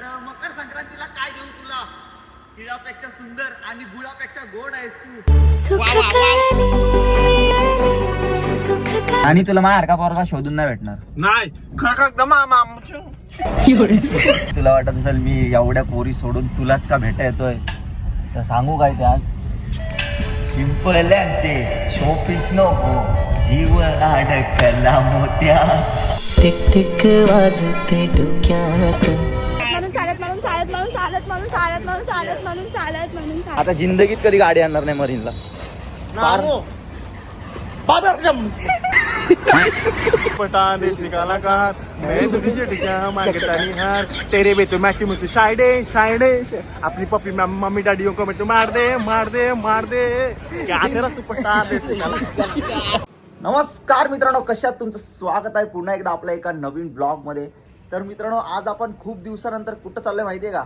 तर मकर संक्रांतीला काय देऊ तुला? तिळापेक्षा सुंदर आणि गुळापेक्षा गोड आहेस तू. आणि तुला माझ्यासारखा पोरगा शोधून नाही भेटणार. नाही तुला वाटत असेल मी एवढ्या पोरी सोडून तुलाच का भेटा येतोय, तर सांगू काय ते आज सिंपल यांचे शोपीस नको जीव अडकला मोत्या. टिक टिक वाजते डोक्यात. आता जिंदगीत कधी गाडी आणणार नाही मरीनला. पटाने सिकाला का मैं तुझे टिका मांगता नहीं हार तेरे बे तो मैच में तू साइडे साइडे अपनी पप्पी मम्मी डैडियों को मैं तू मार दे मार दे मार दे क्या तेरा तू पटाने सिकाला. नमस्कार मित्रांनो, कशात तुमचं स्वागत आहे पुन्हा एकदा आपल्या एका नवीन ब्लॉग मध्ये. तर मित्रांनो, आज आपण खूप दिवसानंतर कुठं चाललोय माहिती आहे का?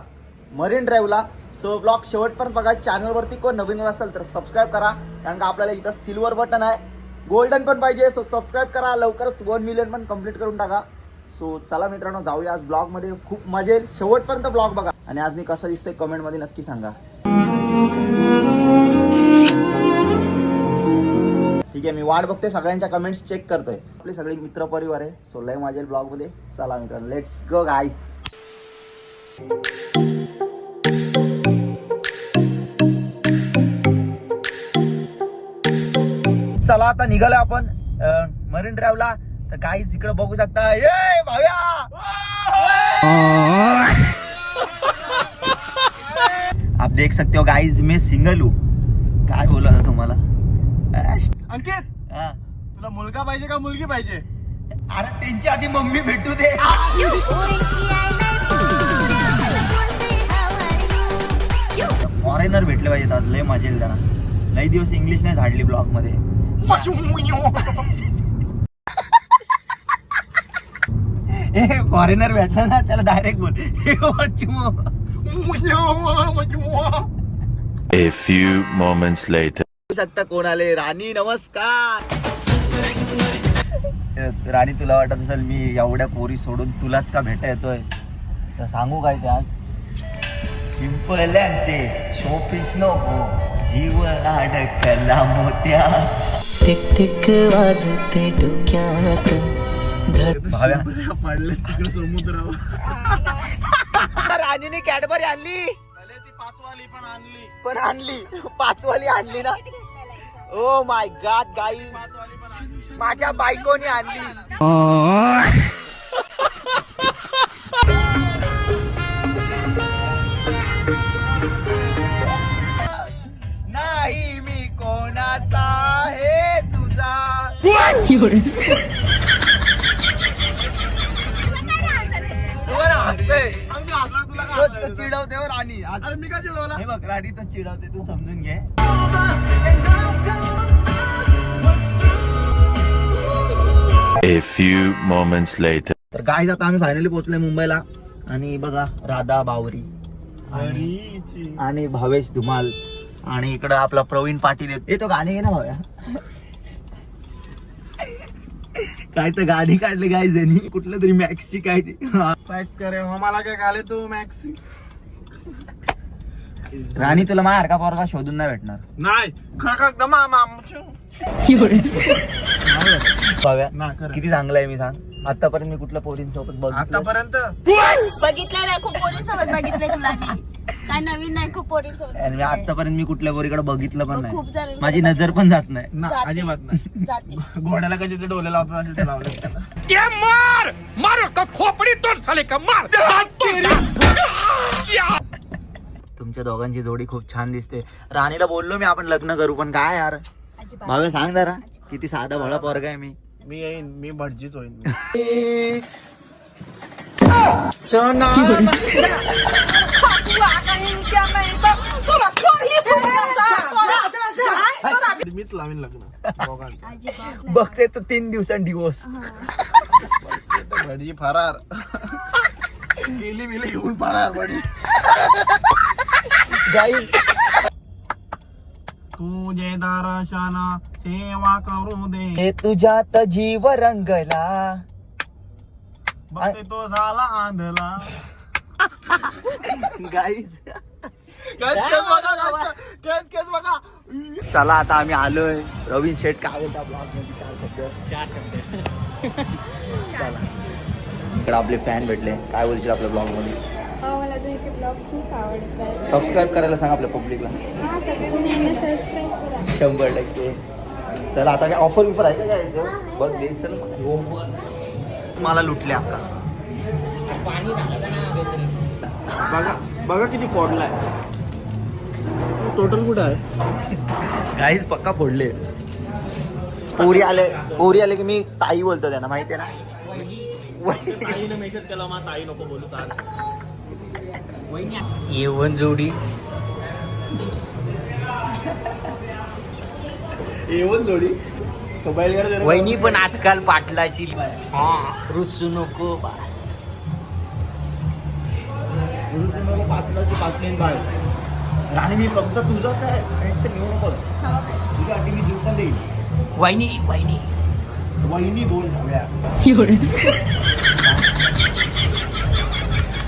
मरीन ड्राईव्हला. सो ब्लॉग शेवटपर्यंत बघा. चॅनलवरती कोण नवीन असेल तर सबस्क्राईब करा, कारण का आपल्याला इथं सिल्वर बटन आहे, गोल्डन पण पाहिजे. सो सबस्क्राईब करा, लवकरच 1 मिलियन पण कंप्लीट करून टाका. सो चला मित्रांनो, जाऊया आज ब्लॉगमध्ये. खूप मजा येईल, शेवटपर्यंत ब्लॉग बघा. आणि आज मी कसा दिसतोय कमेंटमध्ये नक्की सांगा. ठीक आहे, मी वाट बघतोय, सगळ्यांच्या कमेंट्स चेक करतोय. आपले सगळे मित्र परिवार आहे. सो लय मजा येईल ब्लॉगमध्ये. चला मित्रांनो, लेट्स गो गाईज. चला आता निघालोय आपण मरीन ड्राईव्हला. तर काहीच इकडे बघू शकता. ये भाव्या, आप देख सकते हो गाइस, मैं सिंगल हूँ. काय बोला था तुम्हाला? अंकित, तुला मुलगा पाहिजे का मुलगी पाहिजे? अरे त्यांची आधी मम्मी भेटू दे. फॉरेनर भेटले पाहिजेत आज, लय मजा येईल त्यांना. लई दिवस इंग्लिश नाही झाडली ब्लॉग मध्ये. फॉरेनर भेटला ना, त्याला डायरेक्ट बोल. A few moments later. शकता कोण आले? राणी, नमस्कार. राणी, तुला वाटत असेल मी एवढ्या पोरी सोडून तुलाच का भेटा येतोय, तर सांगू काय ते आज सिंपल यांचे शोपीस नको जीव अडकला मोत्या. टिक टिक वाजते डोक्यात. भाव्या, पडले तिकडे समुद्रावर. राणीने कॅडबरी आणली, ती 5 वाली पण आणली. आणली 5 वाली आणली ना. ओ माय गॉड गाईज, माझ्या बायकोने आणली. नाही मी कोणाचा आहे तुझा. हसतोय चिडवते राणी. अरे मी का चिडवला? हे बघ, राणी तो चिडवते, तू समजून घे. A few moments later. तर गाईज, आता आम्ही फायनली पोहोचलोय मुंबईला. आणि बघा, राधा बावरी आणि भावेश धुमाल आणि इकडं आपला प्रवीण पाटील येतो. गाणे घे ना भाव्या. काय तर गाणी काढले गाईज यांनी, कुठलं तरी मॅक्सची काय ती. पॅक करे मला काय घाले तू मॅक्सी. राणी, तुला माझ्यासारखा पोरगा शोधून नाही भेटणार. नाही भाव्या, नाही, खरं. किती चांगलं आहे मी सांग. आतापर्यंत मी कुठल्या पोरींसोबत बघितलं? आतापर्यंत बघितलंय ना, खूप पोरींसोबत बघितलंय तुला मी. काय नवीन नाही, खूप पोरींसोबत आणि आतापर्यंत मी कुठल्या पोरीकडे बघितलं पण खूप नाही. जणांकडे माझी नजर पण जात नाही. ना, जाते. अजिबात नाही. जाते. घोड्याला कसे ते डोले लावतात असे ते लावले त्याला. तुमच्या दोघांची जोडी खूप छान दिसते. राणीला बोललो मी आपण लग्न करू, पण काय यार अजिबात. भावे सांग जरा, किती साधा भोळा पोरगा आहे मी. मी येईन, मी भटजीच होईन. मीच लावीन लग्न दोघांचं. अजिबात नाही. बघते तर 3 दिवसांनी डिवोर्स. भटजी फरार. गेली बिली घेऊन फरार भटजी. गाईज, तुझे दर्शना सेवा करू दे. हे तुझ्यात जीव रंगला. बघते तो झाला आंधला. गाईज बघा. चला आता आम्ही आलोय. रवीन शेठ काय बोलता ब्लॉग मध्ये चार शब्द. चला इकडे आपले फॅन भेटले. काय बोलशील आपल्या ब्लॉग मध्ये? मला तुमचे ब्लॉग खूप आवडतात. सबस्क्राईब करायला सांग आपल्या पब्लिकला. हा सगळ्यांनी यांना सबस्क्राईब करा. 100%. चला आता काय ऑफर बिफर आहे का काय इथं? बघ दे चल. मला लुटले अक्का. बघा बघा किती पडलाय. टोटल कुठं आहे? गाईज पक्का फोडले. पोरी आले की मी ताई बोलतो त्यांना, माहिती आहे ना. ताईनं मेसेज केला मा ताई नको बोलू सांग. येवन जोडी येऊन जोडी वहिनी पण आजकाल पाटलाची. हा रुसू नको बा. राणी मी फक्त तुझंच आहे. टेन्शन घेऊ नकोस. तुझ्यासाठी मी जीव पण देईल. वहिनी वहिनी वहिनी बोल हव्या.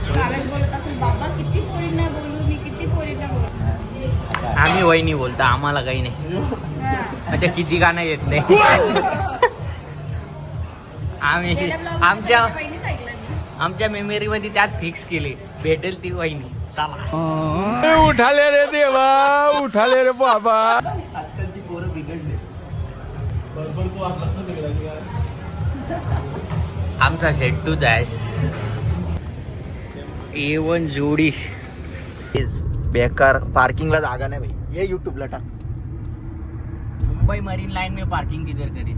काव्याच बोलत असेल बाबा किती पोरींना बोलू मी, किती पोरींना बोलू. आम्ही वहिनी बोलतो, आम्हाला काही नाही. आता किती गाणं येत नाही. आम्ही आमच्या आमच्या मेमरी मध्ये त्यात फिक्स केले भेटेल ती वहिनी. चला उठाले रे देवा, उठाले रे बाबा. आजकालची पोरं बिघडले. बरोबर तू आपलाच बिघडायची. आमचा शेट्टू जायस. येवन जोडी बेकार. पार्किंगला जागा नाही भाई. ये युट्यूबला टाक. मुंबई मरीन लाइन में पार्किंग किधर करें?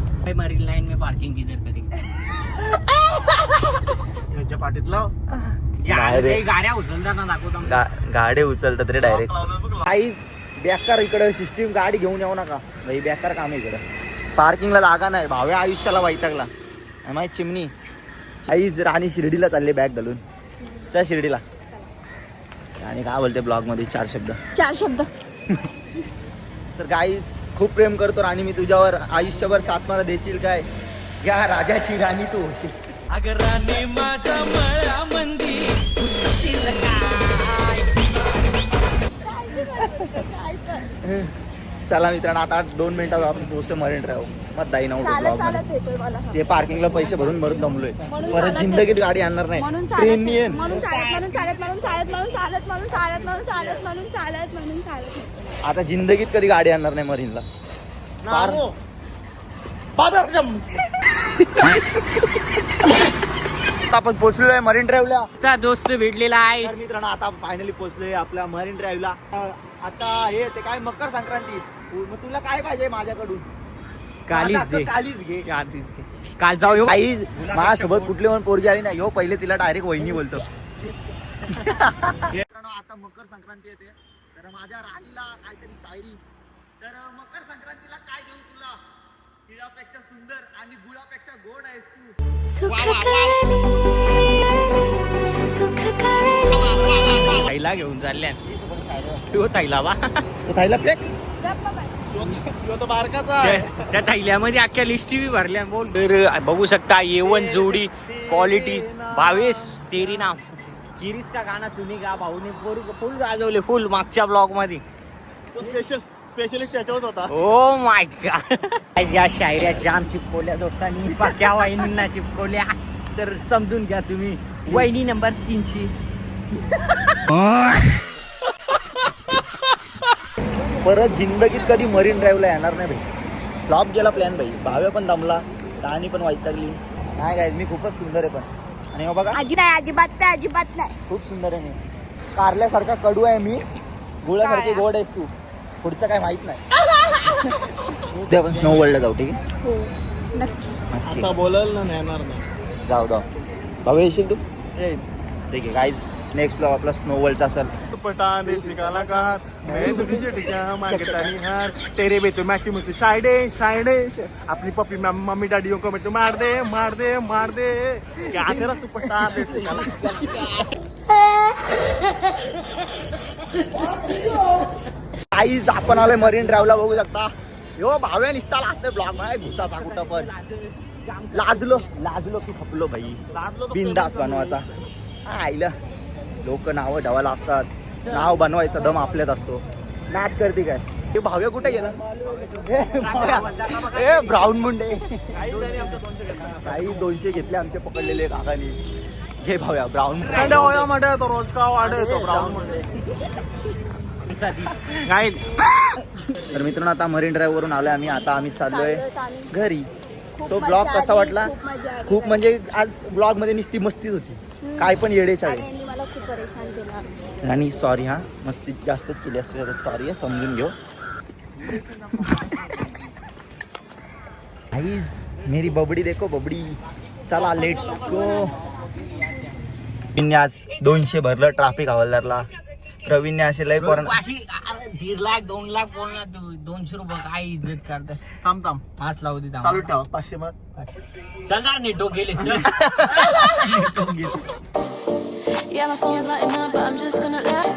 मुंबई मरीन लाइन में पार्किंग किधर करें? ह्याच्या पाठीत लाव. रे. गाड्या उचलताना दाखवतो. गाडी उचलतात रे डायरेक्ट. काहीच बेकार इकडे सिस्टीम. गाडी घेऊन येऊ नका भाई, बेकार काम आहे इकडे. पार्किंगला जागा नाही. भाव्या आयुष्याला वैतागला माहिती. चिमणी आईज राणी शिर्डीला चालले बॅग घालून. च्या शिर्डीला. आणि काय बोलते ब्लॉग मध्ये 4 शब्द. 4 शब्द. तर गाईज खूप प्रेम करतो राणी मी तुझ्यावर. आयुष्यभर साथ मला देशील काय? या राजाची राणी तू होशील. अगर राणी माझ्या मळ्यामंदी उसशील काय. चला मित्रांनो आता 2 मिनिटात आपण पोहोचतो मरीन ड्राइव्ह. मग दाई नाव चालत चालत येतोय मला. ते पार्किंगला पैसे भरून दमलोय. म्हणून परत चालत जिंदगीत गाडी आणणार म्हणून नाही. चालत ट्रेननी येईन. म्हणून चालत म्हणून चालत म्हणून चालत म्हणून चालत म्हणून चालत म्हणून चालत म्हणून चालत म्हणून चालत. आता जिंदगीत कधी गाडी आणणार नाही मरीनला. आपण पोहोचलोय मरीन ड्राइव्हला. आता दोस्त भेटलेला आहे. तर मित्रांनो आता फायनली पोहोचलोय आपल्या मरीन ड्राइव्हला. आता हे ते काय मकर संक्रांती. मग तुला काय पाहिजे माझ्याकडून? कालीच आता दे. कालीच घे. काल जाऊ येऊ. आई माझ्यासोबत कुठली पण पोरगी आली नाही. ह्यो पहिले तिला डायरेक्ट वहिनी बोलतो. आता मकर संक्रांती येते तर माझ्या राणीला काहीतरी शायरी. तर मकर संक्रांतीला काय देऊ तुला? तिळापेक्षा सुंदर आणि गुळापेक्षा गोड आहेस तू. थाईला घेऊन चालल्या. तो थाईला बा. थाईला फेक. त्या थैल्यामध्ये अख्ख्या लिस्टी बी भरल्या. बोल तर बघू शकता येवन जोडी क्वालिटी. भावेश तेरी नाम किरीस का गाणं सुनेगा भाऊने फुल गाजवले. फुल मागच्या ब्लॉग मध्ये. स्पेशलिस्ट त्याच्यावर होता. Oh my God. या शायऱ्या जाम चिपकवल्या दोस्तांनी. पाक्या वहिनींना चिपकवल्या. तर समजून घ्या तुम्ही. वहिनी नंबर 300. परत जिंदगीत कधी मरीन ड्राईव्हला येणार नाही भाई. फ्लॉप गेला प्लॅन भाई. भाव्या पण दमला, राणी पण वैतागली. नाही काय मी खूपच सुंदर आहे पण. आणि हो बघा अजिबात नाही अजिबात नाही. खूप सुंदर आहे मी. कारल्यासारखा कडू आहे मी. गुळासारखी गोड आहेस तू. पुढचं काय माहित नाही. ते आपण स्नो वर्ल्डला जाऊ. ठीक आहे. हो नक्की. असं बोलल ना येणार नाही. जाऊ भाव्या येशील तू? ठीक आहे गाईज. नेक्स्ट ब्लॉग आपला स्नो वर्ल्डचा असेल. पटा देसी कलाकार मैं तो डीजे टिका मांगता नहीं हार. तेरे बेटो मैची मुझे शायडे शायडे. अपनी पप्पी मम्मी डैडियों को मैं तो मार दे मार दे मार दे. क्या तेरा सुपरस्टार देसी कलाकार. गाईज आपण आलोय मरीन ड्राईव्हला. बघू शकता. यो भाव्या निसता लागतोय ब्लॉग मध्ये घुसाचा कुठं पण. लाजलो की खपलो भाई. बिंदास बनवायचा. आईला लोक नाव ठेवायला असतात, नाव बनवायचा दम आपल्यात असतो. नाद करते काय. हे भाव्या कुठे गेला? ए ब्राऊन मुंडे काही 200 घेतले आमचे पकडलेले काकानी. घे भाव्या ब्राऊन तो रोज का वाढतो ब्राऊन नाही. तर मित्रांनो आता मरीन ड्राईव्ह वरून आलोय आम्ही. आता आम्ही चाललोय घरी. सो खूप ब्लॉग मजा कसा आली, वाटला? खूप मजा आली. खूप म्हणजे आज ब्लॉग मध्ये नुसती मस्तीच होती. काय पण येडेच्या आणि यांनी मला खूप परेशान केलं आज. आणि सॉरी हा, मस्ती जास्तच केली असते. सॉरी आहे, समजून घेऊ. गाइस मेरी बबडी देखो बबडी. चला लेट्स गो. प्रवीणने आज 200 भरलं ट्रॅफिक हवालदारला. प्रवीणने असे लय पोरांना 1.5 लाख 2 लाख बोलणार 200 रुपये काय इज्जत करतात. थांब हाच लावू दे चालू ठेवा 500 मग. चलणार नाही गेले चल. Yeah, my phone's lighting up, but I'm just gonna let